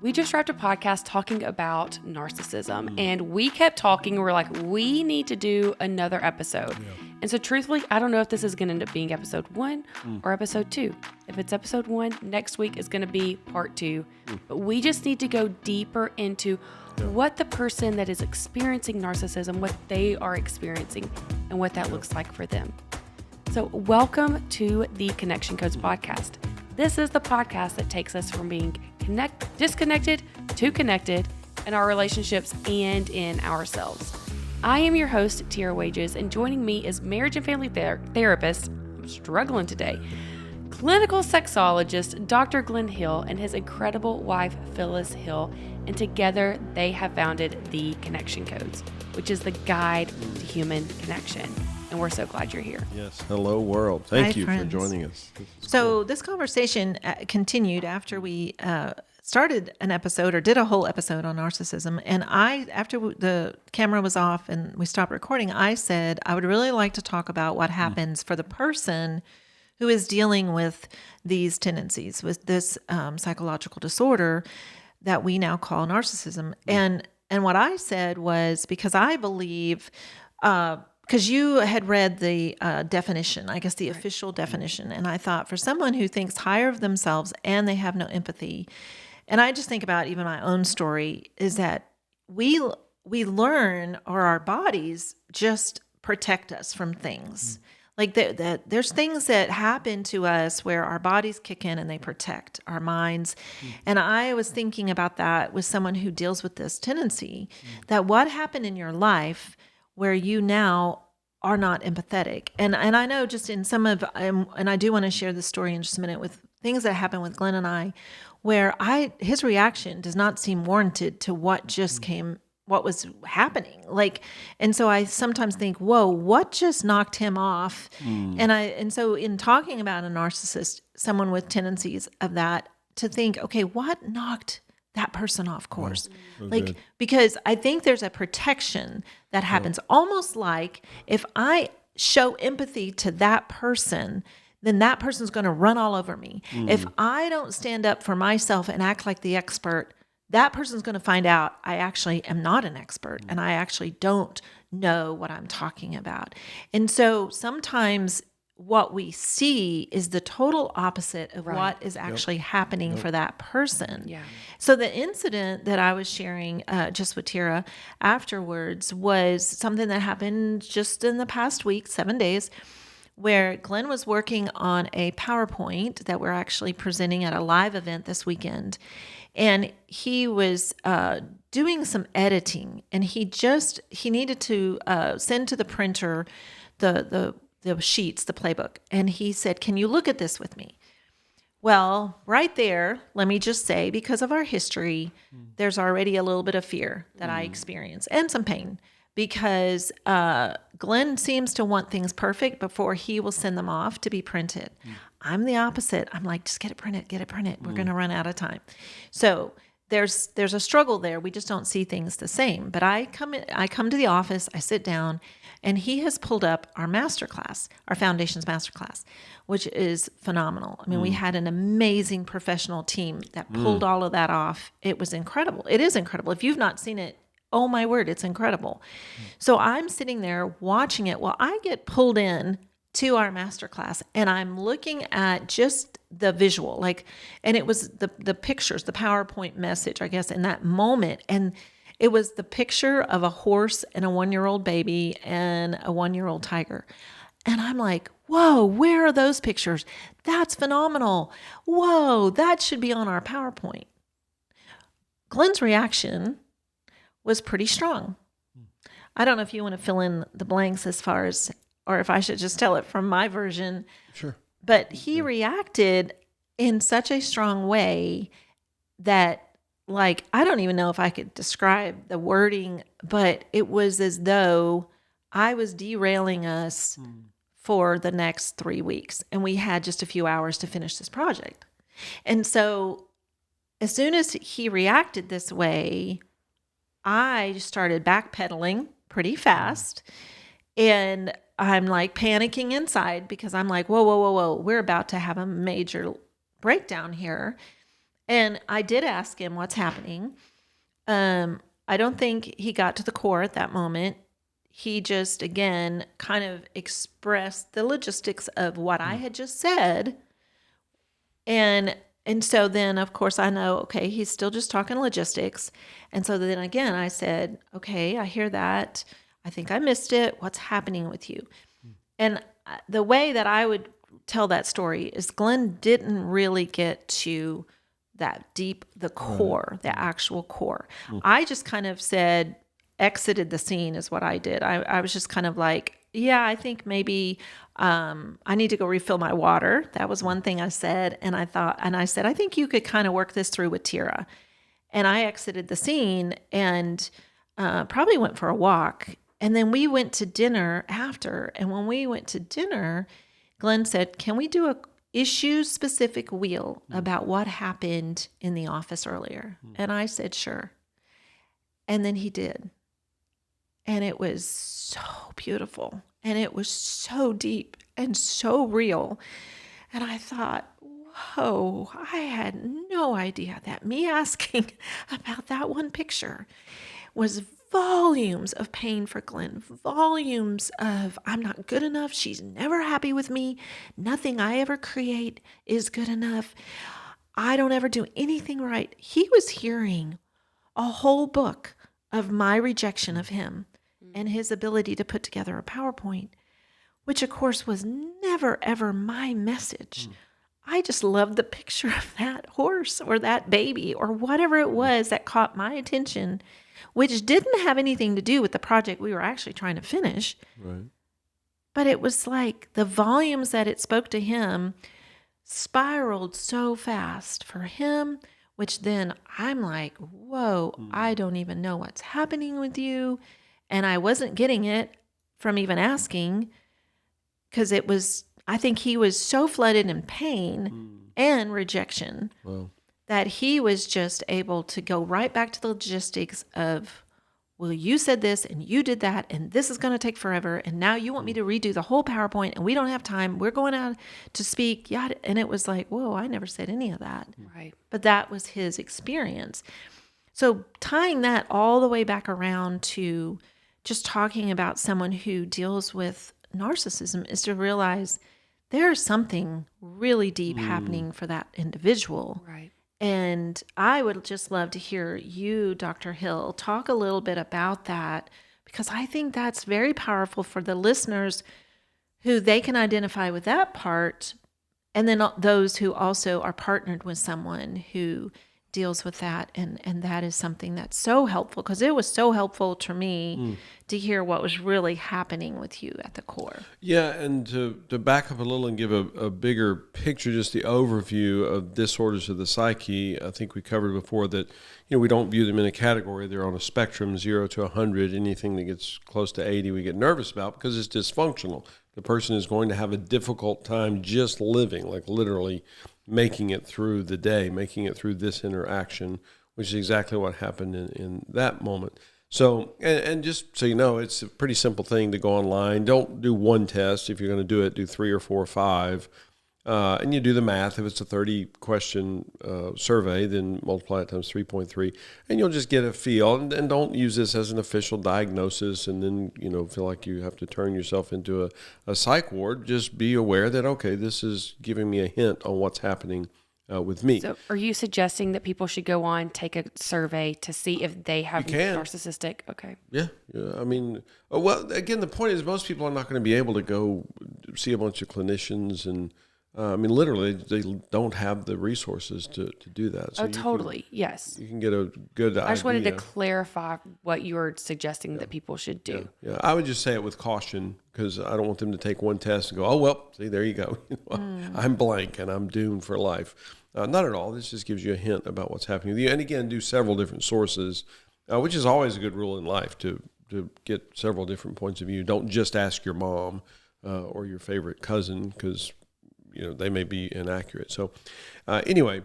we just wrapped a podcast talking about narcissism, and we kept talking. We're like, we need to do another episode. And so truthfully, I don't know if this is going to end up being episode 1 or episode 2. If it's episode 1, next week is going to be part 2. But we just need to go deeper into what the person that is experiencing narcissism, what they are experiencing, and what that looks like for them. So welcome to the Connection Codes podcast. This is the podcast that takes us from being disconnected to connected in our relationships and in ourselves. I am your host, Tiara Wages, and joining me is marriage and family therapist, I'm struggling today, clinical sexologist, Dr. Glenn Hill, and his incredible wife, Phyllis Hill, and together they have founded the Connection Codes, which is the guide to human connection. And we're so glad you're here. Yes. Hello, world. Thank you friends. for joining us. So this conversation continued after we started an episode or did a whole episode on narcissism. And after the camera was off and we stopped recording, I said, I would really like to talk about what happens for the person who is dealing with these tendencies, with this psychological disorder that we now call narcissism. And what I said was, because I believe, because you had read the definition, I guess the official definition, and I thought for someone who thinks higher of themselves and they have no empathy, and I just think about even my own story, is that we learn, or our bodies just protect us from things. Like there's things that happen to us where our bodies kick in and they protect our minds. And I was thinking about that with someone who deals with this tendency, that what happened in your life where you now are not empathetic. And I know just in some of, and I do want to share this story in just a minute, with things that happened with Glenn and I, where his reaction does not seem warranted to what just what was happening. And so I sometimes think, whoa, what just knocked him off? And so in talking about a narcissist, someone with tendencies of that, to think, okay, what knocked that person off course? Because I think there's a protection that happens, almost like if I show empathy to that person, then that person's going to run all over me. If I don't stand up for myself and act like the expert, that person's going to find out I actually am not an expert and I actually don't know what I'm talking about. And so sometimes what we see is the total opposite of what is actually happening for that person. Yeah. So the incident that I was sharing just with Tira afterwards was something that happened just in the past week, 7 days, where Glenn was working on a PowerPoint that we're actually presenting at a live event this weekend. And he was doing some editing, and he needed to send to the printer the sheets, the playbook. And he said, can you look at this with me? Well, right there, let me just say, because of our history, there's already a little bit of fear that I experience and some pain, because Glenn seems to want things perfect before he will send them off to be printed. I'm the opposite. I'm like, just get it printed. We're going to run out of time. So there's a struggle there. We just don't see things the same. But I come to the office, I sit down, and he has pulled up our masterclass, our Foundations masterclass, which is phenomenal. I mean, we had an amazing professional team that pulled all of that off. It was incredible. It is incredible. If you've not seen it, oh my word, it's incredible. So I'm sitting there watching it while I get pulled in to our masterclass, and I'm looking at just the visual, and it was the pictures, the PowerPoint message, I guess, in that moment. And it was the picture of a horse and a 1-year-old baby and a 1-year-old tiger. And I'm like, whoa, where are those pictures? That's phenomenal. Whoa, that should be on our PowerPoint. Glenn's reaction was pretty strong. I don't know if you want to fill in the blanks as far as, or if I should just tell it from my version. Sure. But he reacted in such a strong way that, I don't even know if I could describe the wording, but it was as though I was derailing us for the next 3 weeks. And we had just a few hours to finish this project. And so as soon as he reacted this way, I started backpedaling pretty fast. And I'm panicking inside because I'm like, whoa, we're about to have a major breakdown here. And I did ask him what's happening. I don't think he got to the core at that moment. He just, again, kind of expressed the logistics of what I had just said. And so then, of course, I know, okay, he's still just talking logistics. And so then again, I said, okay, I hear that. I think I missed it. What's happening with you? And the way that I would tell that story is Glenn didn't really get to that deep, the core, the actual core. I just kind of said, exited the scene is what I did. I was just kind of like, yeah, I think maybe I need to go refill my water. That was one thing I said. And I said, I think you could kind of work this through with Tira. And I exited the scene and probably went for a walk. And then we went to dinner after. And when we went to dinner, Glenn said, can we do a issue-specific wheel about what happened in the office earlier? And I said, sure. And then he did. And it was so beautiful. And it was so deep and so real. And I thought, whoa, I had no idea that me asking about that one picture was volumes of pain for Glenn, volumes of I'm not good enough. She's never happy with me. Nothing I ever create is good enough. I don't ever do anything right. He was hearing a whole book of my rejection of him and his ability to put together a PowerPoint, which of course was never, ever my message. I just loved the picture of that horse or that baby or whatever it was that caught my attention, which didn't have anything to do with the project we were actually trying to finish. Right. But it was like the volumes that it spoke to him spiraled so fast for him, which then I'm like, whoa, I don't even know what's happening with you. And I wasn't getting it from even asking because it was, I think he was so flooded in pain and rejection that he was just able to go right back to the logistics of, well, you said this and you did that and this is going to take forever. And now you want me to redo the whole PowerPoint and we don't have time. We're going out to speak. Yeah. And it was like, whoa, I never said any of that. Right. But that was his experience. So tying that all the way back around to just talking about someone who deals with narcissism is to realize there's something really deep happening for that individual. Right. And I would just love to hear you, Dr. Hill, talk a little bit about that, because I think that's very powerful for the listeners who they can identify with that part. And then those who also are partnered with someone who deals with that. And that is something that's so helpful, because it was so helpful to me to hear what was really happening with you at the core. Yeah, and to back up a little and give a bigger picture, just the overview of disorders of the psyche, I think we covered before that, we don't view them in a category. They're on a spectrum, 0 to 100. Anything that gets close to 80, we get nervous about because it's dysfunctional. The person is going to have a difficult time just living, like literally making it through the day, making it through this interaction, which is exactly what happened in that moment. So, and just so you know, it's a pretty simple thing to go online. Don't do one test. If you're going to do it, do 3 or 4 or 5. And you do the math. If it's a 30-question survey, then multiply it times 3.3, and you'll just get a feel. And don't use this as an official diagnosis and then, feel like you have to turn yourself into a psych ward. Just be aware that, okay, this is giving me a hint on what's happening with me. So are you suggesting that people should go on, take a survey to see if they have narcissistic? Okay. Yeah. I mean, well, again, the point is most people are not going to be able to go see a bunch of clinicians and, literally, they don't have the resources to do that. So totally. Yes. You can get a good idea. I just wanted to clarify what you were suggesting that people should do. Yeah. I would just say it with caution, because I don't want them to take one test and go, oh, well, see, there you go. I'm blank and I'm doomed for life. Not at all. This just gives you a hint about what's happening with you. And again, do several different sources, which is always a good rule in life, to get several different points of view. Don't just ask your mom or your favorite cousin, because they may be inaccurate. So anyway,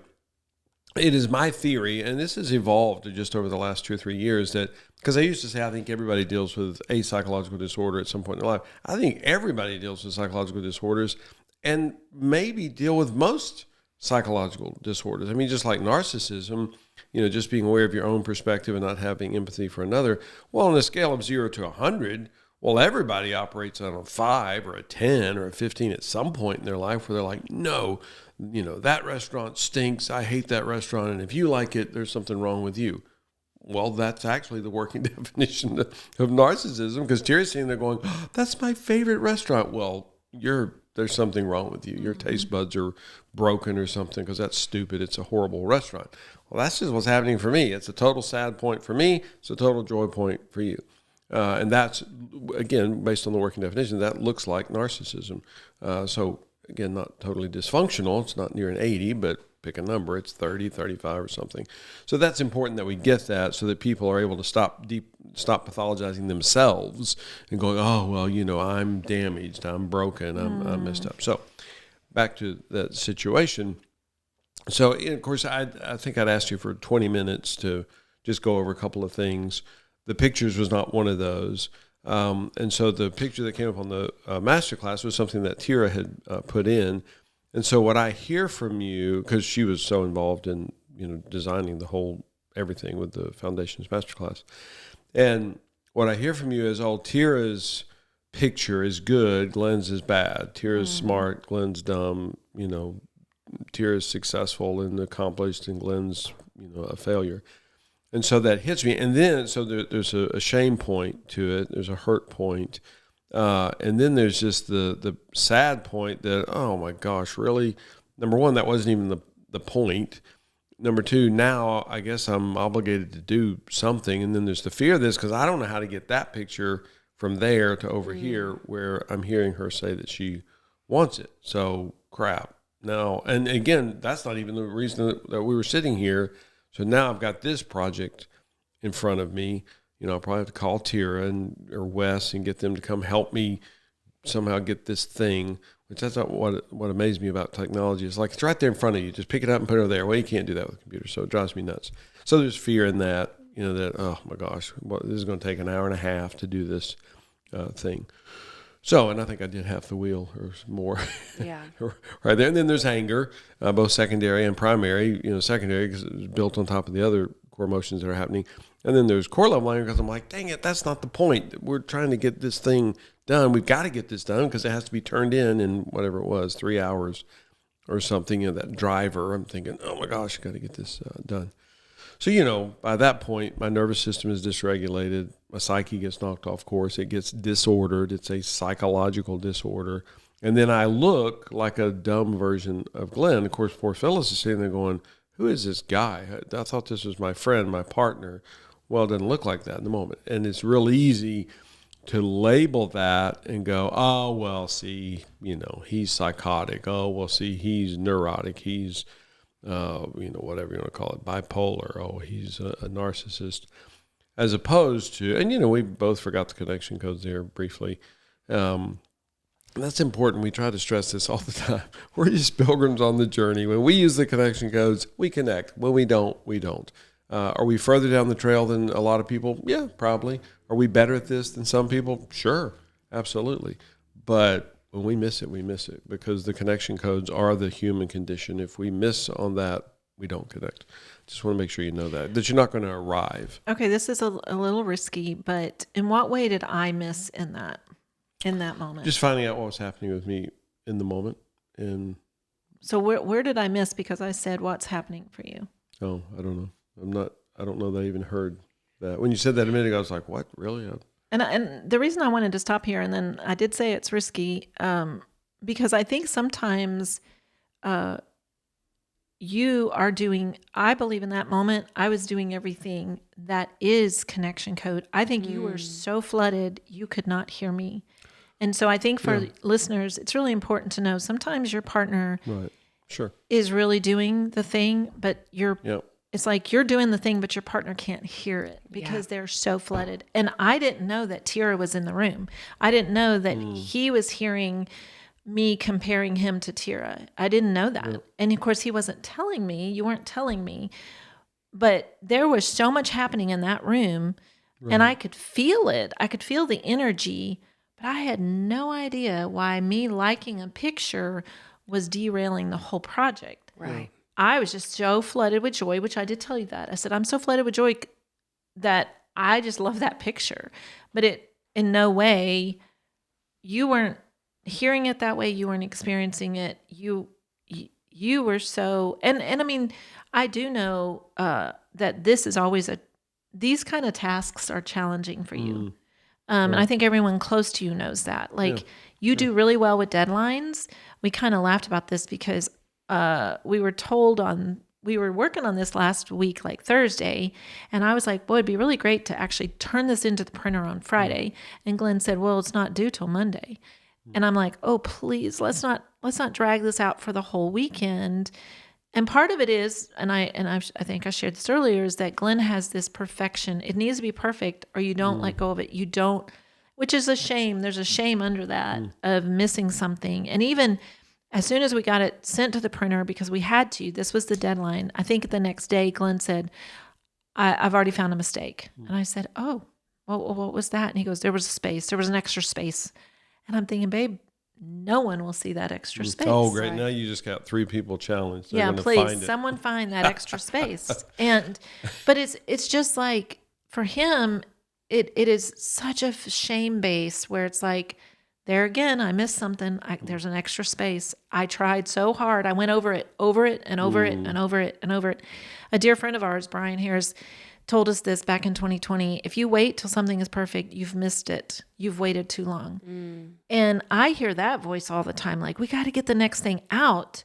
it is my theory, and this has evolved just over the last 2 or 3 years, that because I used to say I think everybody deals with a psychological disorder at some point in their life. I think everybody deals with psychological disorders and maybe deal with most psychological disorders. I mean, just like narcissism, just being aware of your own perspective and not having empathy for another. Well, on a scale of 0 to 100, well, everybody operates on a 5 or a 10 or a 15 at some point in their life where they're like, no, that restaurant stinks. I hate that restaurant. And if you like it, there's something wrong with you. Well, that's actually the working definition of narcissism, because Terry's sitting there going, oh, that's my favorite restaurant. Well, there's something wrong with you. Your taste buds are broken or something, because that's stupid. It's a horrible restaurant. Well, that's just what's happening for me. It's a total sad point for me. It's a total joy point for you. And that's, again, based on the working definition, that looks like narcissism. So, again, not totally dysfunctional. It's not near an 80, but pick a number. It's 30, 35 or something. So that's important that we get that, so that people are able to stop pathologizing themselves and going, oh, well, I'm damaged, I'm broken, I'm messed up. So back to that situation. So, of course, I think I'd asked you for 20 minutes to just go over a couple of things. The pictures was not one of those. And so the picture that came up on the masterclass was something that Tira had put in. And so what I hear from you, because she was so involved in, designing the whole everything with the Foundations Masterclass. And what I hear from you is, Tira's picture is good, Glenn's is bad. Tira's smart, Glenn's dumb. Tira's successful and accomplished, and Glenn's, a failure. And so that hits me. And then, so there's a shame point to it. There's a hurt point. And then there's just the sad point that, oh my gosh, really? Number one, that wasn't even the point. Number two, now I guess I'm obligated to do something. And then there's the fear of this, because I don't know how to get that picture from there to over here, where I'm hearing her say that she wants it. So crap. Now, and again, that's not even the reason that we were sitting here. So now I've got this project in front of me. I'll probably have to call Tira or Wes and get them to come help me somehow get this thing, which that's not what amazed me about technology. It's like, it's right there in front of you. Just pick it up and put it over there. Well, you can't do that with a computer, so it drives me nuts. So there's fear in that, that, oh my gosh, this is going to take an hour and a half to do this thing. So, and I think I did half the wheel or more. Yeah. Right there. And then there's anger, both secondary and primary. Secondary because it's built on top of the other core emotions that are happening. And then there's core level anger because I'm like, dang it, that's not the point. We're trying to get this thing done. We've got to get this done because it has to be turned in whatever it was, 3 hours or something. That driver, I'm thinking, oh my gosh, I got to get this done. So, by that point, my nervous system is dysregulated. My psyche gets knocked off course. It gets disordered. It's a psychological disorder. And then I look like a dumb version of Glenn. Of course, poor Phyllis is sitting there going, who is this guy? I thought this was my friend, my partner. Well, it doesn't look like that in the moment. And it's real easy to label that and go, oh, well, see, he's psychotic. Oh, well, see, he's neurotic. He's, whatever you want to call it, bipolar. Oh, he's a narcissist. As opposed to, and, we both forgot the connection codes there briefly. That's important. We try to stress this all the time. We're just pilgrims on the journey. When we use the connection codes, we connect. When we don't, we don't. Are we further down the trail than a lot of people? Yeah, probably. Are we better at this than some people? Sure, absolutely. But when we miss it, we miss it, because the connection codes are the human condition. If we miss on that, we don't connect. Just want to make sure you know that you're not going to arrive. Okay, this is a little risky, but in what way did I miss in that moment? Just finding out what was happening with me in the moment. And so where did I miss because I said what's happening for you? Oh, I don't know. I don't know that I even heard that. When you said that a minute ago, I was like, what? Really? And the reason I wanted to stop here, and then I did say it's risky, because I think sometimes you are doing, I believe in that moment, I was doing everything that is connection code. I think you were so flooded, you could not hear me. And so I think for listeners, it's really important to know sometimes your partner is really doing the thing, but it's like you're doing the thing, but your partner can't hear it because they're so flooded. And I didn't know that Tira was in the room. I didn't know that he was hearing me comparing him to Tira. I didn't know that. Yep. And of course, he wasn't telling me. You weren't telling me. But there was so much happening in that room, and I could feel it. I could feel the energy, but I had no idea why me liking a picture was derailing the whole project. Right. I was just so flooded with joy, which I did tell you that. I said, I'm so flooded with joy that I just love that picture. But it, in no way, you weren't hearing it that way. You weren't experiencing it. You were so, and I mean, I do know that this is always these kind of tasks are challenging for you. And I think everyone close to you knows that. Like you do really well with deadlines. We kind of laughed about this because we were told we were working on this last week, like Thursday. And I was like, boy, it'd be really great to actually turn this into the printer on Friday. And Glenn said, well, it's not due till Monday. And I'm like, oh, please, let's not drag this out for the whole weekend. And part of it is, and I think I shared this earlier, is that Glenn has this perfection. It needs to be perfect or you don't let go of it. You don't, which is a shame. There's a shame under that of missing something. And even as soon as we got it sent to the printer, because we had to, this was the deadline. I think the next day Glenn said, I've already found a mistake. And I said, oh, well, what was that? And he goes, there was a space. There was an extra space. And I'm thinking, babe, no one will see that extra space. Oh, great. Right? Now you just got 3 people challenged. They're please, someone find that extra space. But it's just like, for him, it is such a shame base where it's like, there again, I missed something. There's an extra space. I tried so hard. I went over it, and over it, and over it, and over it. A dear friend of ours, Brian Harris, told us this back in 2020. If you wait till something is perfect, you've missed it. You've waited too long. And I hear that voice all the time. Like, we got to get the next thing out.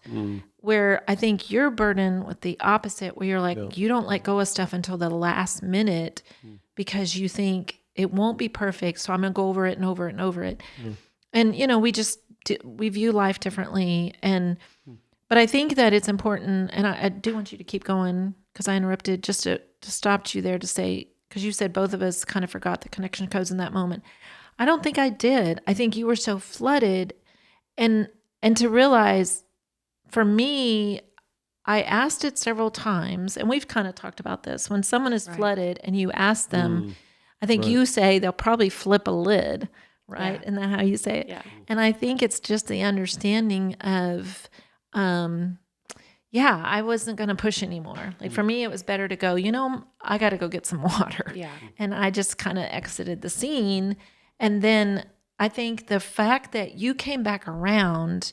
Where I think you're burdened with the opposite, where you're like, you don't let go of stuff until the last minute because you think it won't be perfect. So I'm going to go over it and over it and over it. And, we view life differently. But I think that it's important, and I do want you to keep going because I interrupted just to stop you there to say, because you said both of us kind of forgot the connection codes in that moment. I don't think I did. I think you were so flooded. And to realize, for me, I asked it several times, and we've kind of talked about this. When someone is flooded and you ask them, I think you say they'll probably flip a lid, right? Yeah. Isn't that how you say it? Yeah. And I think it's just the understanding of, I wasn't going to push anymore. Like for me, it was better to go, I got to go get some water. Yeah. And I just kind of exited the scene. And then I think the fact that you came back around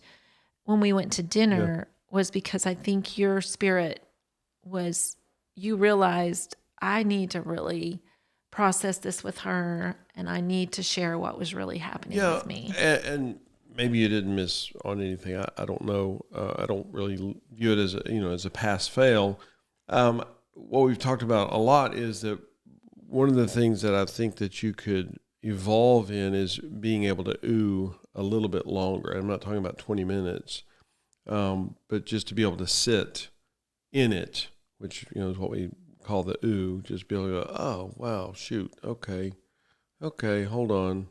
when we went to dinner was because I think your spirit was, you realized I need to really process this with her, and I need to share what was really happening with me. And maybe you didn't miss on anything. I don't know. I don't really view it as a pass fail. What we've talked about a lot is that one of the things that I think that you could evolve in is being able to ooh a little bit longer. I'm not talking about 20 minutes, but just to be able to sit in it, which is what we call the ooh. Just be able to go, oh wow, shoot, okay, hold on.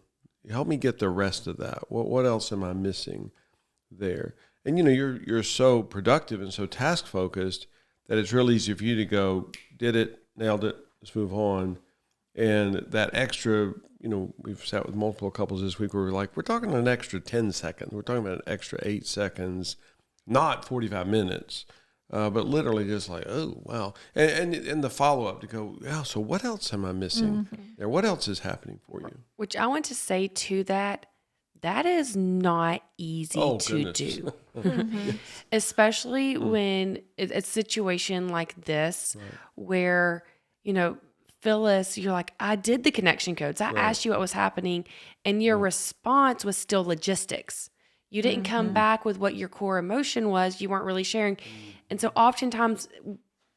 Help me get the rest of that. What else am I missing there? And you're so productive and so task focused that it's real easy for you to go, did it, nailed it, let's move on. And that extra, we've sat with multiple couples this week where we're talking an extra 10 seconds. We're talking about an extra 8 seconds, not 45 minutes, but literally just like, oh, wow. And the follow-up to go, so what else am I missing there? What else is happening for you? Which I want to say to that is not easy to do. Especially when it's a situation like this where, Phyllis, you're like, I did the connection codes. I asked you what was happening, and your response was still logistics. You didn't come back with what your core emotion was. You weren't really sharing. And so oftentimes,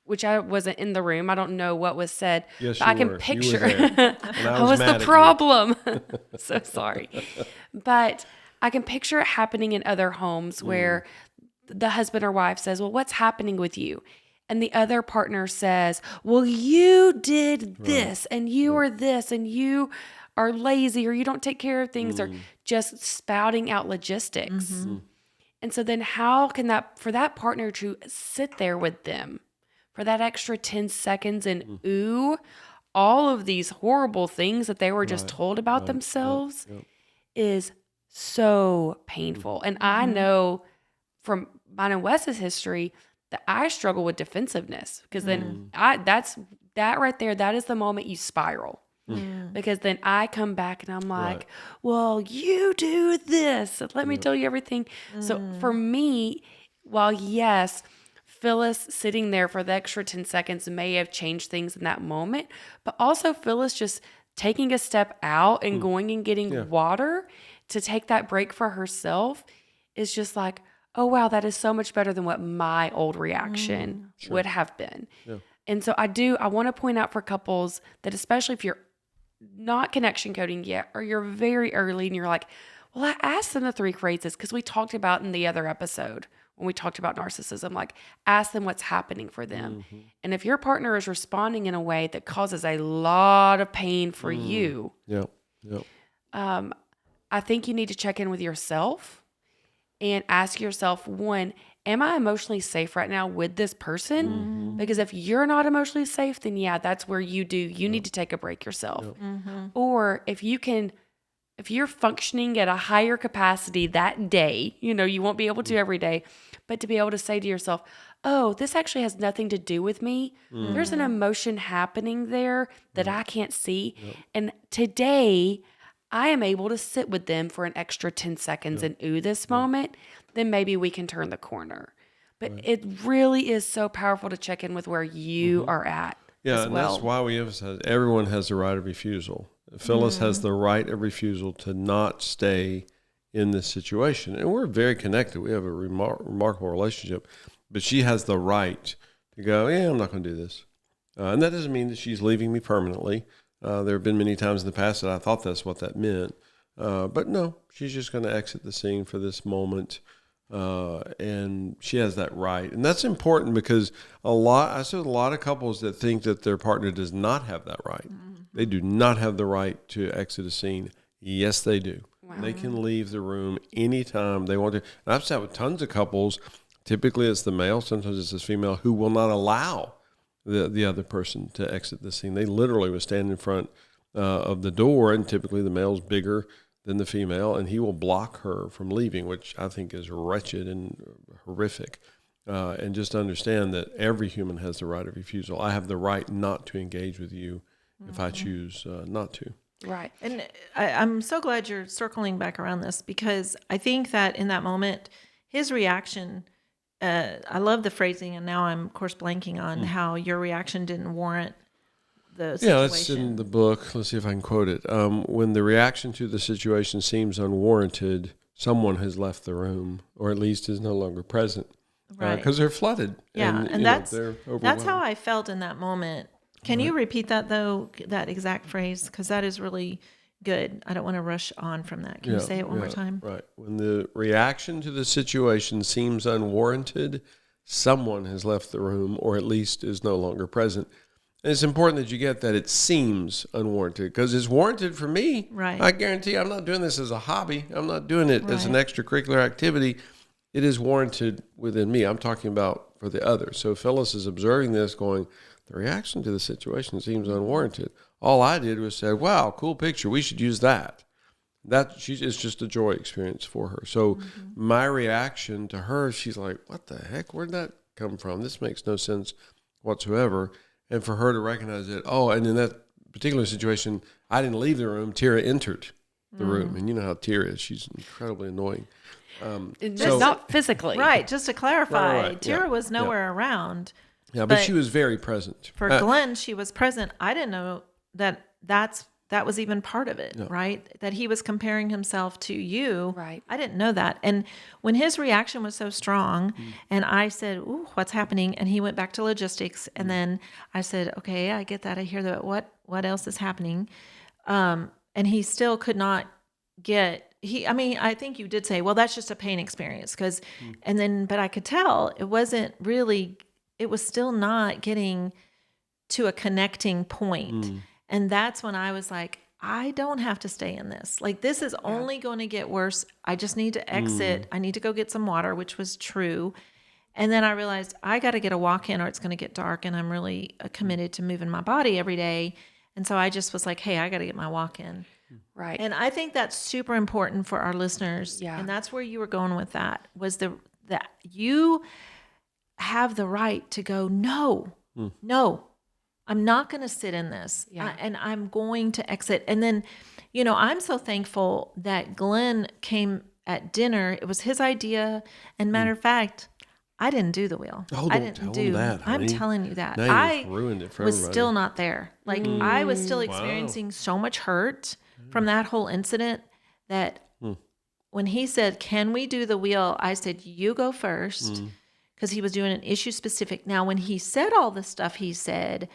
which I wasn't in the room, I don't know what was said, yes, but I can picture. I was the problem. So sorry. But I can picture it happening in other homes where the husband or wife says, well, what's happening with you? And the other partner says, well, you did this and you are this and you are lazy or you don't take care of things or just spouting out logistics. And so then how can for that partner to sit there with them for that extra 10 seconds and ooh, all of these horrible things that they were just told about themselves is so painful. And I know from mine and Wes's history that I struggle with defensiveness, because then that right there, that is the moment you spiral. Because then I come back and I'm like, well, you do this. Let me tell you everything. So for me, while yes, Phyllis sitting there for the extra 10 seconds may have changed things in that moment, but also Phyllis just taking a step out and going and getting water to take that break for herself is just like, oh, wow, that is so much better than what my old reaction would have been. Yeah. And so I want to point out for couples that, especially if you're not connection coding yet, or you're very early and you're like, well, I asked them the 3 phrases because we talked about in the other episode when we talked about narcissism, like ask them what's happening for them. And if your partner is responding in a way that causes a lot of pain for you, I think you need to check in with yourself and ask yourself, one, am I emotionally safe right now with this person? Because if you're not emotionally safe, then that's where you need to take a break yourself. Or if you're functioning at a higher capacity that day, you won't be able to every day, but to be able to say to yourself, oh, this actually has nothing to do with me. There's an emotion happening there that I can't see. And today I am able to sit with them for an extra 10 seconds and this moment, then maybe we can turn the corner. But it really is so powerful to check in with where you are at. Yeah, as and well. that's why we emphasize everyone has the right of refusal. Phyllis has the right of refusal to not stay in this situation. And we're very connected. We have a remarkable relationship. But she has the right to go, I'm not going to do this. And that doesn't mean that she's leaving me permanently. There have been many times in the past that I thought that's what that meant. But no, she's just going to exit the scene for this moment. And she has that right. And that's important because I see a lot of couples that think that their partner does not have that right. They do not have the right to exit a scene. Yes, they do. Wow. They can leave the room anytime they want to. And I've sat with tons of couples. Typically it's the male, sometimes it's the female, who will not allow the other person to exit the scene. They literally will stand in front of the door, and typically the male's bigger than the female, and he will block her from leaving, which I think is wretched and horrific. And just understand that every human has the right of refusal. I have the right not to engage with you if I choose not to. Right. And I'm so glad you're circling back around this, because I think that in that moment, his reaction, I love the phrasing, and now I'm, of course, blanking on how your reaction didn't warrant the situation. Yeah, it's in the book. Let's see if I can quote it. When the reaction to the situation seems unwarranted, someone has left the room, or at least is no longer present. Right. Because they're flooded. Yeah, and they're that's how I felt in that moment. Can you repeat that, though, that exact phrase? Because that is really good. I don't want to rush on from that. Can you say it one more time? Right. When the reaction to the situation seems unwarranted, someone has left the room, or at least is no longer present. And it's important that you get that it seems unwarranted, because it's warranted for me. Right. I guarantee I'm not doing this as a hobby. I'm not doing it as an extracurricular activity. It is warranted within me. I'm talking about for the other. So Phyllis is observing this going, the reaction to the situation seems unwarranted. All I did was say, wow, cool picture. We should use that. It's just a joy experience for her. So my reaction to her, she's like, what the heck? Where'd that come from? This makes no sense whatsoever. And for her to recognize it, and in that particular situation, I didn't leave the room. Tira entered the room. And you know how Tira is. She's incredibly annoying. Not physically. Right. Just to clarify, Right. Tira was nowhere around. Yeah, but she was very present. For Glenn, she was present. I didn't know that was even part of it, right? That he was comparing himself to you. Right. I didn't know that. And when his reaction was so strong, and I said, ooh, what's happening? And he went back to logistics. And then I said, okay, I get that. I hear that. What else is happening? And he still could not get, I think you did say, well, that's just a pain experience. But I could tell it wasn't really, it was still not getting to a connecting point. And that's when I was like, I don't have to stay in this. Like, this is only going to get worse. I just need to exit. I need to go get some water, which was true. And then I realized I got to get a walk in or it's going to get dark. And I'm really committed to moving my body every day. And so I just was like, hey, I got to get my walk in. Right. And I think that's super important for our listeners. Yeah. And that's where you were going with that, was that you have the right to go, no, I'm not going to sit in this. Yeah. And I'm going to exit. And then, you know, I'm so thankful that Glenn came at dinner. It was his idea. And matter of fact, I didn't do the wheel. Oh, I don't didn't tell him that, I'm honey. telling you that. Now you I just ruined it for was everybody. still not there. Like I was still experiencing so much hurt from that whole incident that when he said, "Can we do the wheel?" I said, "You go first," because he was doing an issue specific. Now, when he said all the stuff he said,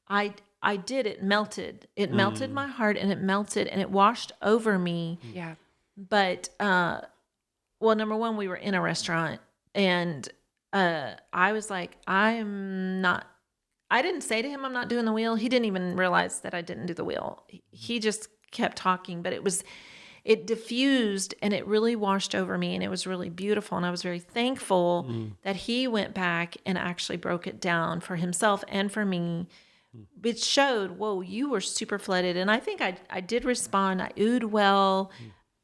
I did. It melted. It melted my heart, and it washed over me. Yeah. But well, number one, we were in a restaurant, and I was like, I didn't say to him, I'm not doing the wheel. He didn't even realize that I didn't do the wheel. He just kept talking, but it diffused and it really washed over me, and it was really beautiful. And I was very thankful that he went back and actually broke it down for himself and for me. It showed, whoa, you were super flooded. And I think I did respond. I oohed well.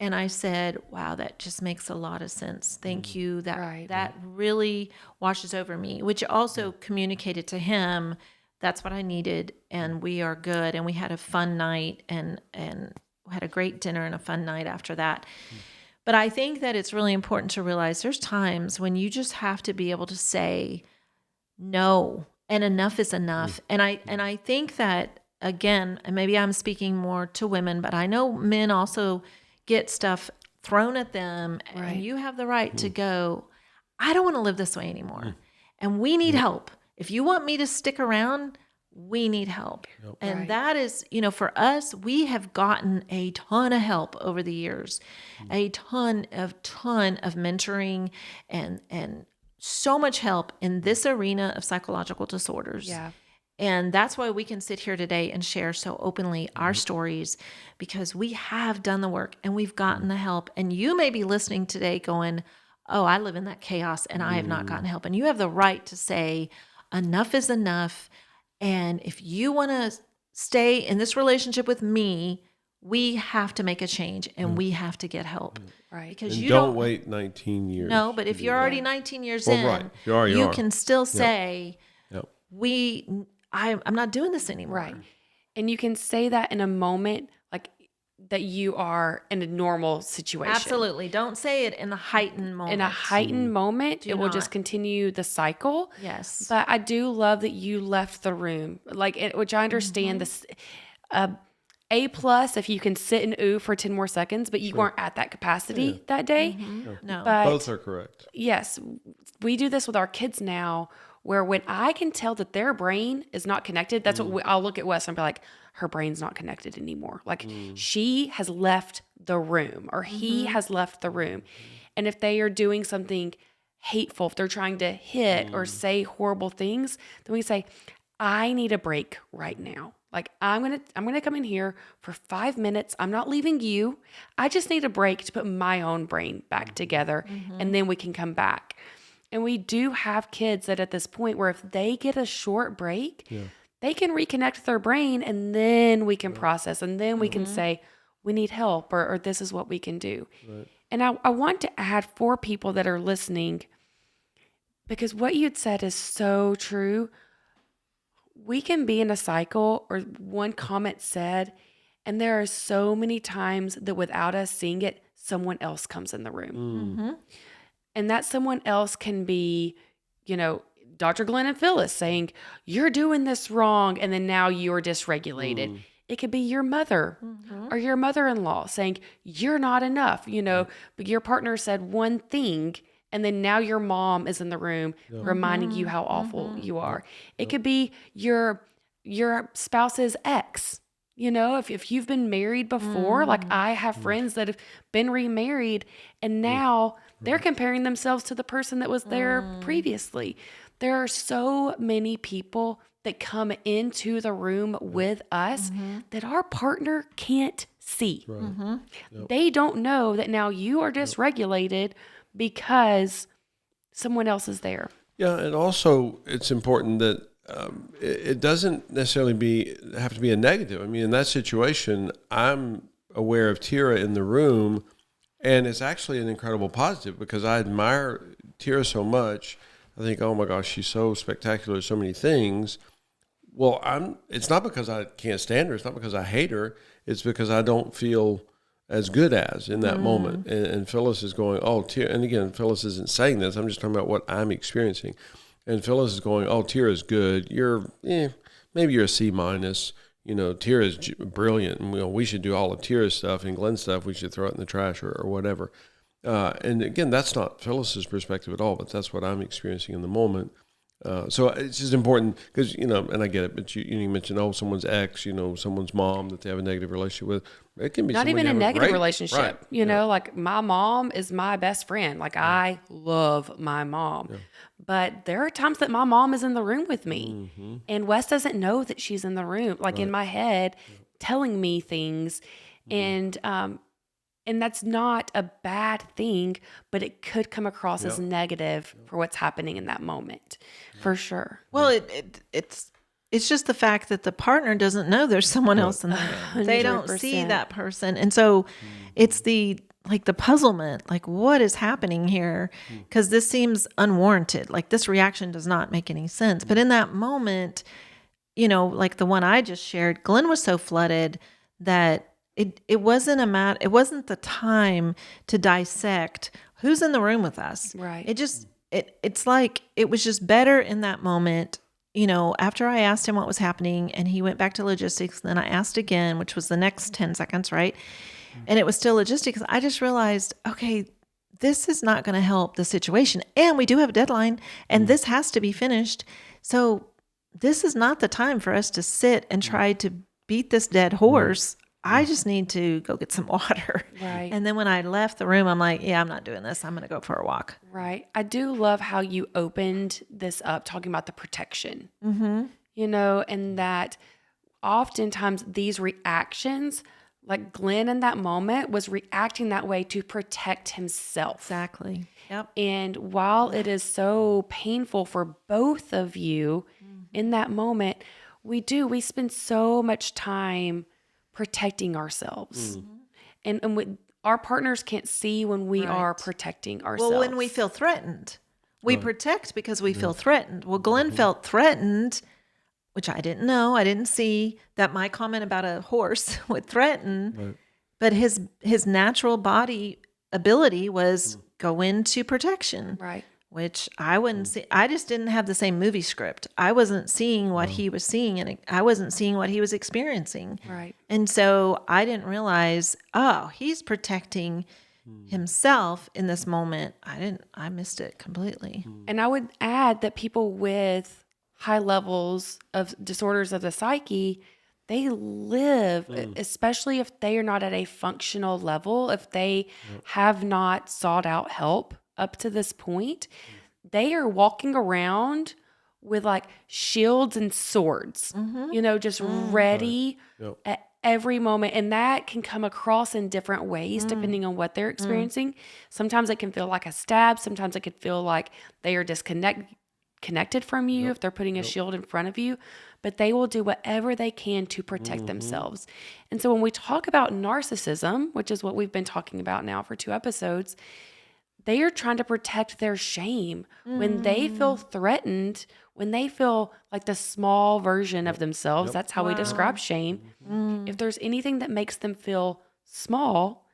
And I said, wow, that just makes a lot of sense. Thank you. That really washes over me, which also communicated to him that's what I needed. And we are good. And we had a fun night and had a great dinner and a fun night after that. But I think that it's really important to realize there's times when you just have to be able to say no, and enough is enough. And I think that, again, and maybe I'm speaking more to women, but I know men also get stuff thrown at them, and you have the right to go, I don't want to live this way anymore. And we need help. If you want me to stick around, we need help. And that is, you know, for us, we have gotten a ton of help over the years, a ton of mentoring and so much help in this arena of psychological disorders. Yeah. And that's why we can sit here today and share so openly our stories, because we have done the work and we've gotten the help. And you may be listening today going, oh, I live in that chaos and I have not gotten help. And you have the right to say, enough is enough. And if you want to stay in this relationship with me, we have to make a change and we have to get help. Right. Because And you don't wait 19 years. No, but if you're already 19 years in, right. You are. can still say, Yep. I'm not doing this anymore. Right. And you can say that in a moment, like that you are in a normal situation. Absolutely. Don't say it in the heightened moment. In a heightened moment, Do it will not. just continue the cycle. Yes. But I do love that you left the room, which I understand this. A plus if you can sit and ooh for 10 more seconds, but you weren't at that capacity that day. No. But Both are correct. yes, we do this with our kids now, where when I can tell that their brain is not connected, that's what I'll look at Wes and be like, her brain's not connected anymore. Like she has left the room, or he has left the room. And if they are doing something hateful, if they're trying to hit or say horrible things, then we say, I need a break right now. Like I'm gonna come in here for 5 minutes. I'm not leaving you. I just need a break to put my own brain back together, and then we can come back. And we do have kids that at this point where if they get a short break, they can reconnect with their brain, and then we can process, and then we can say, we need help, or this is what we can do. Right. And I want to add for people that are listening, because what you'd said is so true. We can be in a cycle, or one comment said, and there are so many times that without us seeing it, someone else comes in the room. And that someone else can be, you know, Dr. Glenn and Phyllis saying, you're doing this wrong. And then now you're dysregulated. It could be your mother or your mother-in-law saying, you're not enough, you know, but your partner said one thing, and then now your mom is in the room reminding you how awful you are. It could be your spouse's ex. You know, if you've been married before, like I have friends that have been remarried, and now they're comparing themselves to the person that was there previously. There are so many people that come into the room with us that our partner can't see. Right. They don't know that now you are dysregulated because someone else is there. Yeah, and also it's important that it doesn't necessarily have to be a negative. I mean, in that situation, I'm aware of Tira in the room, and it's actually an incredible positive because I admire Tira so much. I think, oh my gosh, she's so spectacular, so many things. Well, it's not because I can't stand her. It's not because I hate her. It's because I don't feel as good as in that moment. And Phyllis is going, oh, Tira, and again, Phyllis isn't saying this. I'm just talking about what I'm experiencing. And Phyllis is going, oh, Tira's good. You're, maybe you're a C minus. Tira's brilliant. And, we should do all of Tira's stuff, and Glenn's stuff, we should throw it in the trash or whatever. And again, that's not Phyllis's perspective at all, but that's what I'm experiencing in the moment. So it's just important because, and I get it, but you mentioned, someone's ex, someone's mom that they have a negative relationship with. It can be not even a negative relationship. Right. Like my mom is my best friend. Like I love my mom, but there are times that my mom is in the room with me and Wes doesn't know that she's in the room, like in my head, telling me things. And that's not a bad thing, but it could come across as negative for what's happening in that moment, for sure. Well, it's just the fact that the partner doesn't know there's someone else in the room. They don't see that person. And so it's the puzzlement, like what is happening here? Because this seems unwarranted. Like this reaction does not make any sense. But in that moment, like the one I just shared, Glenn was so flooded that it wasn't the time to dissect who's in the room with us. Right. It's like it was just better in that moment. After I asked him what was happening and he went back to logistics, then I asked again, which was the next 10 seconds, right? And it was still logistics. I just realized, okay, this is not going to help the situation. And we do have a deadline and this has to be finished. So this is not the time for us to sit and try to beat this dead horse. I just need to go get some water. Right. And then when I left the room, I'm like, I'm not doing this. I'm going to go for a walk. Right. I do love how you opened this up talking about the protection, and that oftentimes these reactions, like Glenn in that moment was reacting that way to protect himself. Exactly. Yep. And while it is so painful for both of you in that moment, we spend so much time protecting ourselves. And our partners can't see when we are protecting ourselves. Well, when we feel threatened, we protect because we feel threatened. Well, Glenn felt threatened, which I didn't know. I didn't see that my comment about a horse would threaten, but his natural body ability was go into protection. Right. Which I wouldn't see. I just didn't have the same movie script. I wasn't seeing what he was seeing, and I wasn't seeing what he was experiencing. Right. And so I didn't realize, he's protecting himself in this moment. I missed it completely. And I would add that people with high levels of disorders of the psyche, they live, especially if they are not at a functional level, if they have not sought out help up to this point, they are walking around with like shields and swords, just ready at every moment. And that can come across in different ways depending on what they're experiencing. Sometimes it can feel like a stab. Sometimes it could feel like they are connected from you if they're putting a shield in front of you. But they will do whatever they can to protect themselves. And so when we talk about narcissism, which is what we've been talking about now for 2 episodes, they are trying to protect their shame. When they feel threatened, when they feel like the small version of themselves, that's how we describe shame. If there's anything that makes them feel small,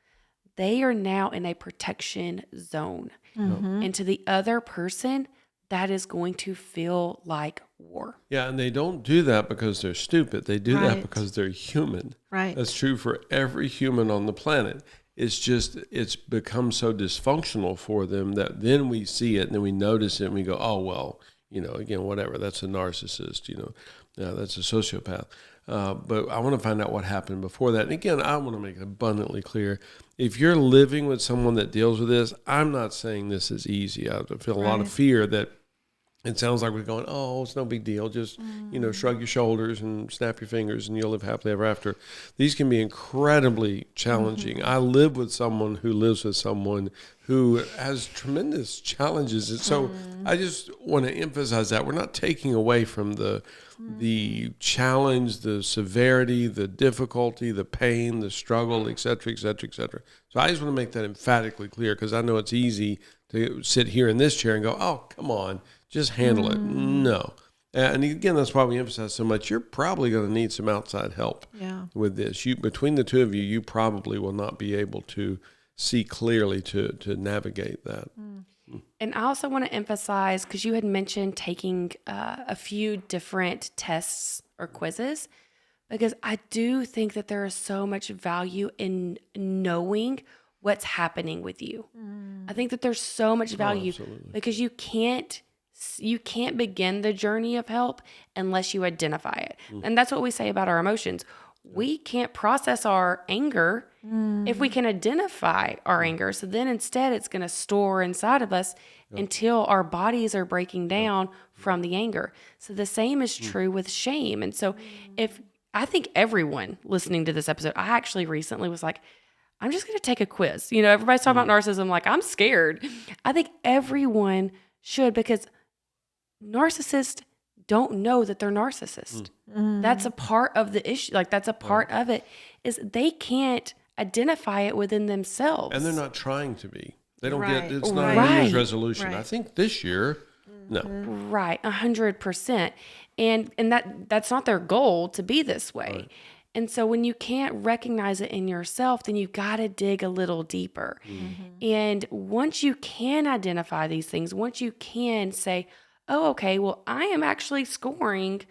they are now in a protection zone. And to the other person, that is going to feel like war. Yeah, and they don't do that because they're stupid. They do that because they're human. Right. That's true for every human on the planet. It's just, it's become so dysfunctional for them that then we see it and then we notice it and we go, oh, well, again, whatever, that's a narcissist, that's a sociopath. But I want to find out what happened before that. And again, I want to make it abundantly clear. If you're living with someone that deals with this, I'm not saying this is easy. I feel a lot of fear that it sounds like we're going, oh, it's no big deal. Just, shrug your shoulders and snap your fingers and you'll live happily ever after. These can be incredibly challenging. I live with someone who lives with someone who has tremendous challenges. And so I just want to emphasize that we're not taking away from the challenge, the severity, the difficulty, the pain, the struggle, et cetera, et cetera, et cetera. So I just want to make that emphatically clear because I know it's easy to sit here in this chair and go, oh, come on. Just handle it. No. And again, that's why we emphasize so much. You're probably going to need some outside help with this. Between the two of you, you probably will not be able to see clearly to navigate that. And I also want to emphasize, because you had mentioned taking a few different tests or quizzes, because I do think that there is so much value in knowing what's happening with you. I think that there's so much value because you can't begin the journey of help unless you identify it. And that's what we say about our emotions. We can't process our anger if we can identify our anger. So then instead it's going to store inside of us until our bodies are breaking down from the anger. So the same is true with shame. And so I think everyone listening to this episode, I actually recently was like, I'm just going to take a quiz. Everybody's talking about narcissism. Like, I'm scared. I think everyone should, because narcissists don't know that they're narcissist. That's a part of the issue. Like, that's a part of it, is they can't identify it within themselves. And they're not trying to be. They don't Right. it's not a New Year's resolution. Right. I think this year, no. Right, 100%. And that's not their goal to be this way. Right. And so when you can't recognize it in yourself, then you've got to dig a little deeper. And once you can identify these things, once you can say, oh, okay, well, I am actually scoring,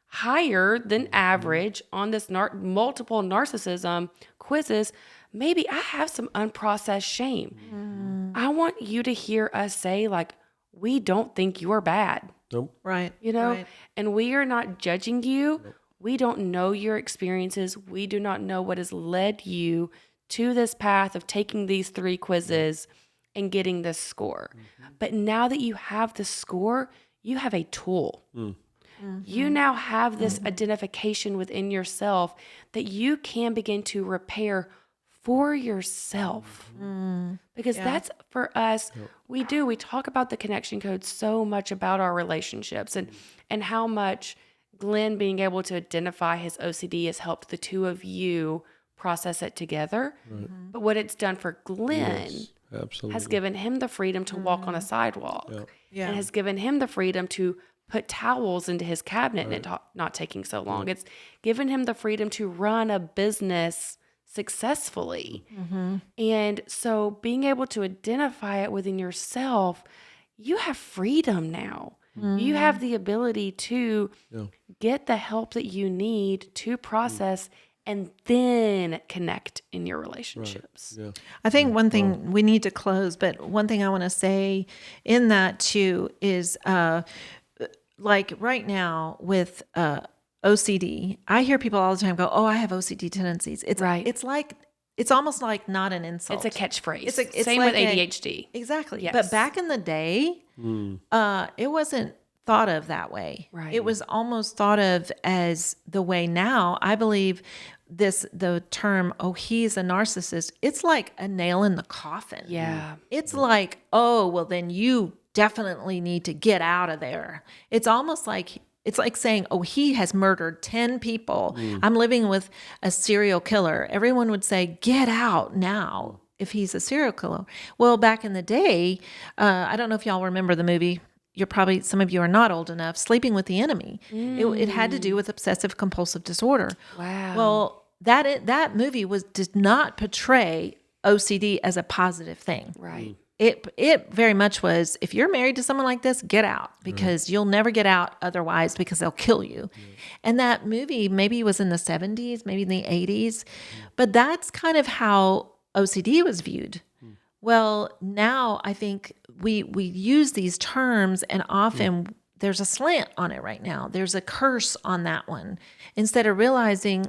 higher than average on this multiple narcissism quizzes, maybe I have some unprocessed shame. I want you to hear us say, like, we don't think you're bad. Nope. Right. Right. And we are not judging you. Nope. We don't know your experiences. We do not know what has led you to this path of taking these 3 quizzes and getting this score. But now that you have the score, you have a tool. You now have this identification within yourself that you can begin to repair for yourself. Because that's, for us, we talk about the connection code so much about our relationships and how much Glenn being able to identify his OCD has helped the two of you process it together. But what it's done for Glenn has given him the freedom to walk on a sidewalk and has given him the freedom to put towels into his cabinet and it not taking so long. It's given him the freedom to run a business successfully. And so being able to identify it within yourself, you have freedom now. You have the ability to get the help that you need to process and then connect in your relationships. I think one thing we need to close, but one thing I want to say in that too is like right now with OCD, I hear people all the time go, oh, I have OCD tendencies. It's it's almost like not an insult. It's a catchphrase. It's Same like with ADHD. Exactly. Yes. But back in the day, it wasn't thought of that way. Right. It was almost thought of as the way now. I believe the term, oh, he's a narcissist, it's like a nail in the coffin. Yeah. It's like, oh, well, then you definitely need to get out of there. It's almost like, it's like saying, oh, he has murdered 10 people. I'm living with a serial killer. Everyone would say, get out now if he's a serial killer. Well, back in the day, I don't know if y'all remember the movie. Some of you are not old enough, Sleeping with the Enemy. It had to do with obsessive compulsive disorder. Wow. Well, that movie did not portray OCD as a positive thing. Right. It very much was, if you're married to someone like this, get out, because you'll never get out otherwise, because they'll kill you. And that movie maybe was in the 70s, maybe in the 80s, but that's kind of how OCD was viewed. Well, now I think we use these terms, and often there's a slant on it right now. There's a curse on that one, instead of realizing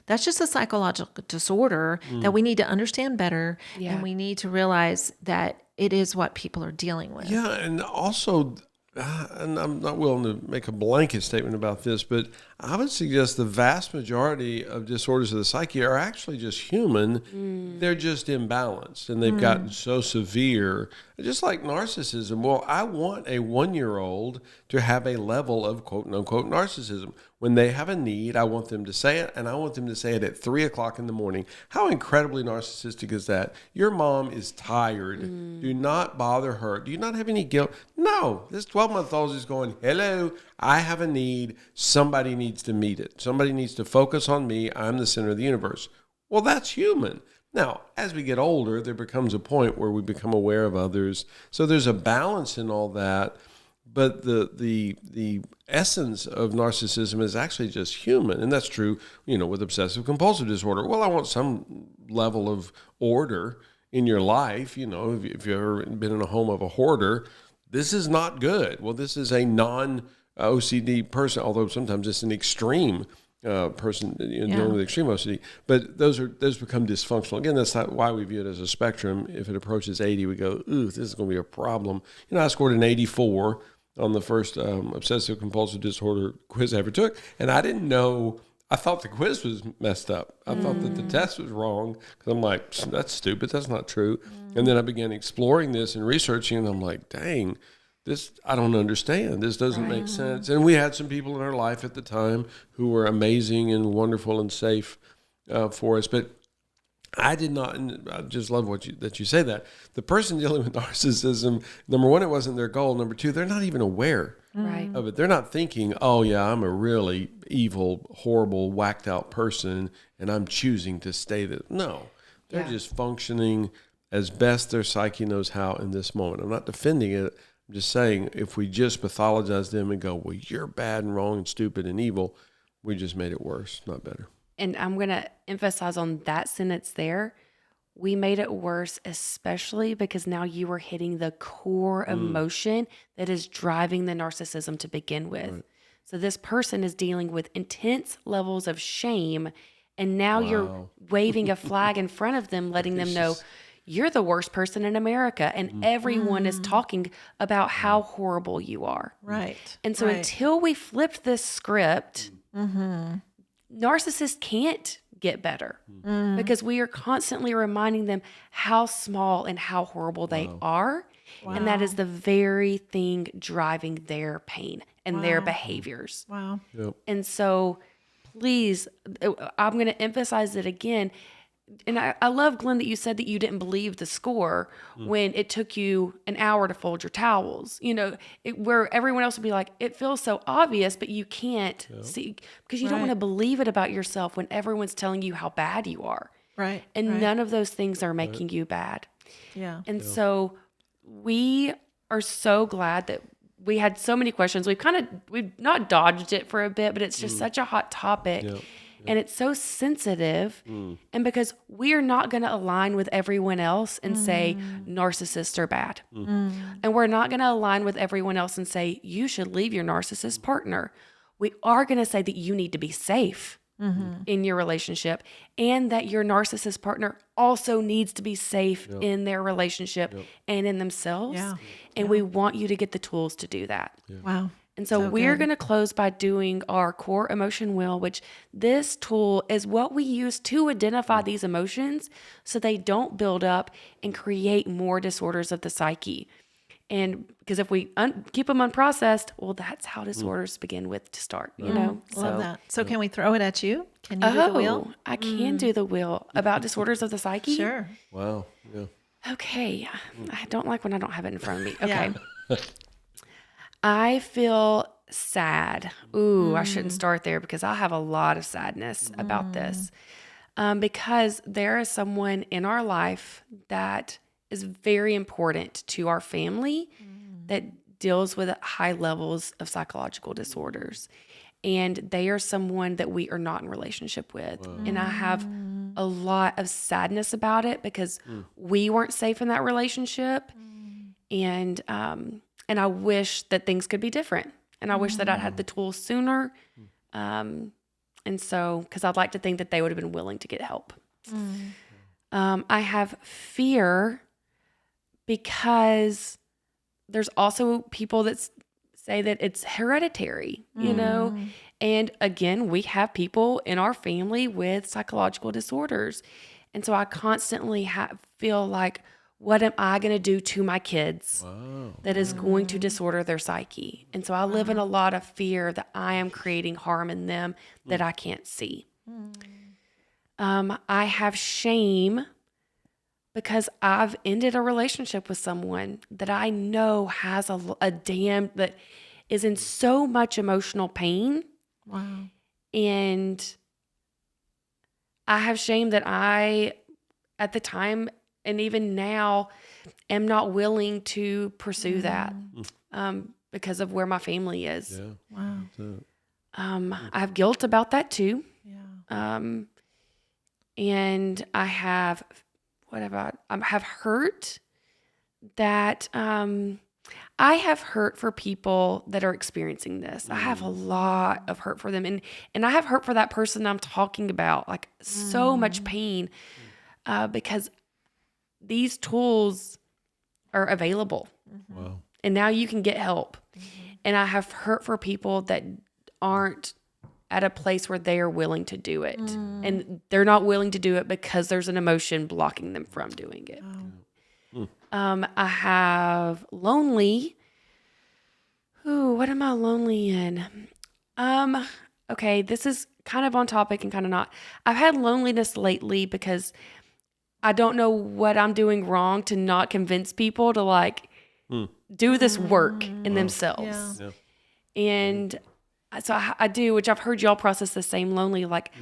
that's just a psychological disorder that we need to understand better, and we need to realize that it is what people are dealing with. Yeah, and also, and I'm not willing to make a blanket statement about this, but I would suggest the vast majority of disorders of the psyche are actually just human. They're just imbalanced, and they've gotten so severe, just like narcissism. Well, I want a 1-year-old to have a level of quote unquote narcissism. When they have a need, I want them to say it, and I want them to say it at 3:00 in the morning. How incredibly narcissistic is that? Your mom is tired. Do not bother her. Do you not have any guilt? No. This 12-month-old is going, hello, I have a need. Somebody needs to meet it. Somebody needs to focus on me. I'm the center of the universe. Well, that's human. Now, as we get older, there becomes a point where we become aware of others. So there's a balance in all that. But the essence of narcissism is actually just human. And that's true, with obsessive compulsive disorder. Well, I want some level of order in your life. If you've ever been in a home of a hoarder, this is not good. Well, this is a non-OCD person, although sometimes it's an extreme person, dealing with extreme OCD. But those become dysfunctional. Again, that's not why we view it as a spectrum. If it approaches 80, we go, ooh, this is going to be a problem. I scored an 84 on the first obsessive compulsive disorder quiz I ever took. And I didn't know, I thought the quiz was messed up. I thought that the test was wrong, because I'm like, that's stupid. That's not true. And then I began exploring this and researching, and I'm like, dang, this, I don't understand. This doesn't make sense. And we had some people in our life at the time who were amazing and wonderful and safe for us. But I did not, and I just love that you say that. The person dealing with narcissism, number one, it wasn't their goal. Number two, they're not even aware of it. They're not thinking, oh yeah, I'm a really evil, horrible, whacked out person, and I'm choosing to stay there. No, they're just functioning as best their psyche knows how in this moment. I'm not defending it. I'm just saying, if we just pathologize them and go, well, you're bad and wrong and stupid and evil, we just made it worse, not better. And I'm going to emphasize on that sentence there. We made it worse, especially because now you are hitting the core emotion that is driving the narcissism to begin with. Right. So this person is dealing with intense levels of shame, and now you're waving a flag in front of them, letting them know you're the worst person in America, and everyone is talking about how horrible you are. Right. And so until we flipped this script, narcissists can't get better because we are constantly reminding them how small and how horrible they are. Wow. And that is the very thing driving their pain and their behaviors. Wow. Yep. And so please, I'm going to emphasize it again. And I love, Glenn, that you said that you didn't believe the score when it took you an hour to fold your towels. Where everyone else would be like, it feels so obvious, but you can't see, because you don't want to believe it about yourself when everyone's telling you how bad you are. Right. And none of those things are making you bad. Yeah. And so we are so glad that we had so many questions. We've not dodged it for a bit, but it's just such a hot topic. Yeah. And it's so sensitive. And because we're not going to align with everyone else and say narcissists are bad. And we're not going to align with everyone else and say you should leave your narcissist partner. We are going to say that you need to be safe in your relationship, and that your narcissist partner also needs to be safe in their relationship and in themselves. Yeah. And we want you to get the tools to do that. Yeah. Wow. And so we're going to close by doing our core emotion wheel, which this tool is what we use to identify these emotions so they don't build up and create more disorders of the psyche. And because if we keep them unprocessed, well, that's how disorders begin with to start, Love that. So can we throw it at you? Can you do the wheel? I can do the wheel about disorders of the psyche. Sure. Wow. Yeah. Okay. I don't like when I don't have it in front of me. Okay. Yeah. I feel sad. Ooh, I shouldn't start there because I have a lot of sadness about this. Because there is someone in our life that is very important to our family that deals with high levels of psychological disorders. And they are someone that we are not in relationship with. Wow. And I have a lot of sadness about it because we weren't safe in that relationship. And I wish that things could be different. And I wish that I'd had the tools sooner. And so, because I'd like to think that they would have been willing to get help. I have fear because there's also people that say that it's hereditary, And again, we have people in our family with psychological disorders. And so I constantly feel like, what am I going to do to my kids that is going to disorder their psyche? And so I live in a lot of fear that I am creating harm in them that I can't see. I have shame because I've ended a relationship with someone that I know has that is in so much emotional pain. Wow. And I have shame that I, at the time, and even now, am not willing to pursue that because of where my family is. Yeah. Wow. I have guilt about that too. Yeah. And I have, I have hurt that, I have hurt for people that are experiencing this. I have a lot of hurt for them. And I have hurt for that person I'm talking about, like so much pain, because these tools are available. Wow. And now you can get help. And I have hurt for people that aren't at a place where they are willing to do it. And they're not willing to do it because there's an emotion blocking them from doing it. I have lonely. Ooh, what am I lonely in? Okay, this is kind of on topic and kind of not. I've had loneliness lately because I don't know what I'm doing wrong to not convince people to like do this work in themselves. Yeah. And so I do, which I've heard y'all process the same lonely. Like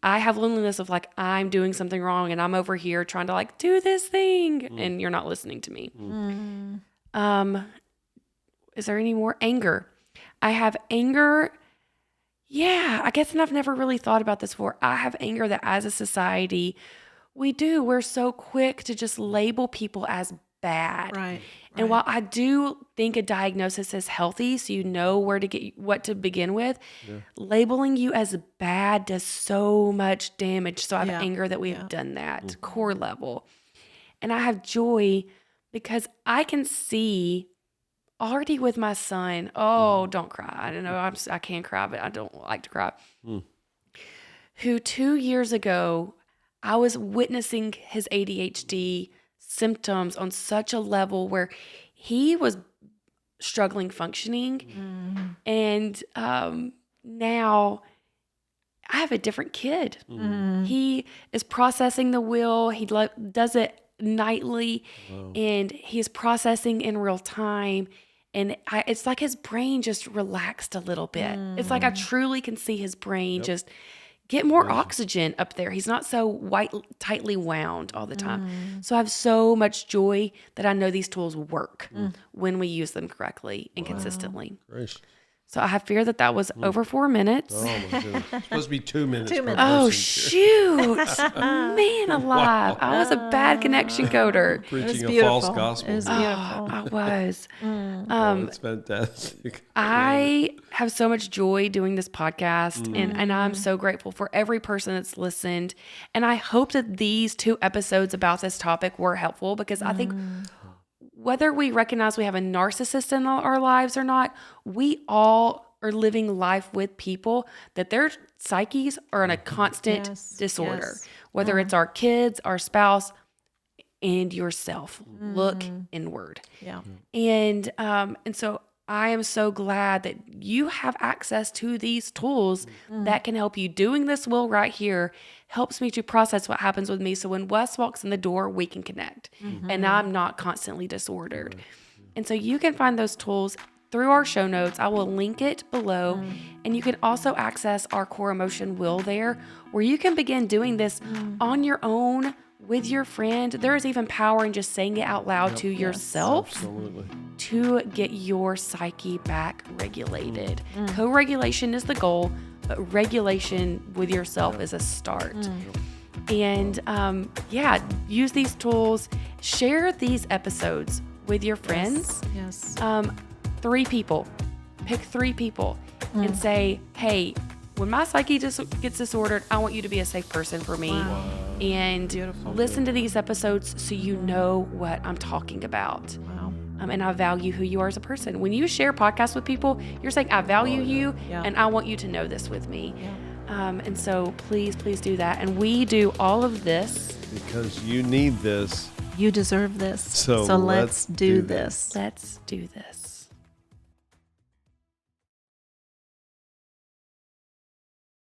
I have loneliness of like, I'm doing something wrong and I'm over here trying to like do this thing and you're not listening to me. Is there any more? Anger. I have anger. Yeah, I guess, and I've never really thought about this before. I have anger that as a society, we're so quick to just label people as bad. Right. And while I do think a diagnosis is healthy, so you know what to begin with, labeling you as bad does so much damage. So I have anger that we've done that core level. And I have joy because I can see already with my son, don't cry. I don't know, I can cry, but I don't like to cry. Who 2 years ago, I was witnessing his ADHD symptoms on such a level where he was struggling functioning. And now I have a different kid. He is processing the will. He does it nightly and he's processing in real time. And it's like his brain just relaxed a little bit. It's like I truly can see his brain just get more oxygen up there. He's not so tightly wound all the time. So I have so much joy that I know these tools work when we use them correctly and consistently. Great. So I have fear that was over 4 minutes. Oh, my goodness. It's supposed to be 2 minutes. 2 minutes. Oh, person. shoot. Man alive. I was a bad connection coder. Preaching a beautiful. false gospel. It was beautiful. I was. It's fantastic. I have so much joy doing this podcast, and I'm so grateful for every person that's listened. And I hope that these 2 episodes about this topic were helpful because I think whether we recognize we have a narcissist in our lives or not, we all are living life with people that their psyches are in a constant disorder, whether it's our kids, our spouse, and yourself. Look inward. Yeah. And so I am so glad that you have access to these tools that can help you. Doing this will right here helps me to process what happens with me. So when Wes walks in the door, we can connect and I'm not constantly disordered. And so you can find those tools through our show notes. I will link it below. And you can also access our core emotion wheel there where you can begin doing this on your own with your friend. There is even power in just saying it out loud to yourself Absolutely. to get your psyche back regulated. Co-regulation is the goal, but regulation with yourself is a start. And use these tools. Share these episodes with your friends. Yes. 3 people. Pick 3 people and say, hey, when my psyche gets disordered, I want you to be a safe person for me. Wow. And listen to these episodes so you know what I'm talking about. Wow. and I value who you are as a person. When you share podcasts with people, you're saying, I value you, and I want you to know this with me. And so please do that. And we do all of this because you need this. You deserve this. So let's do this. Let's do this.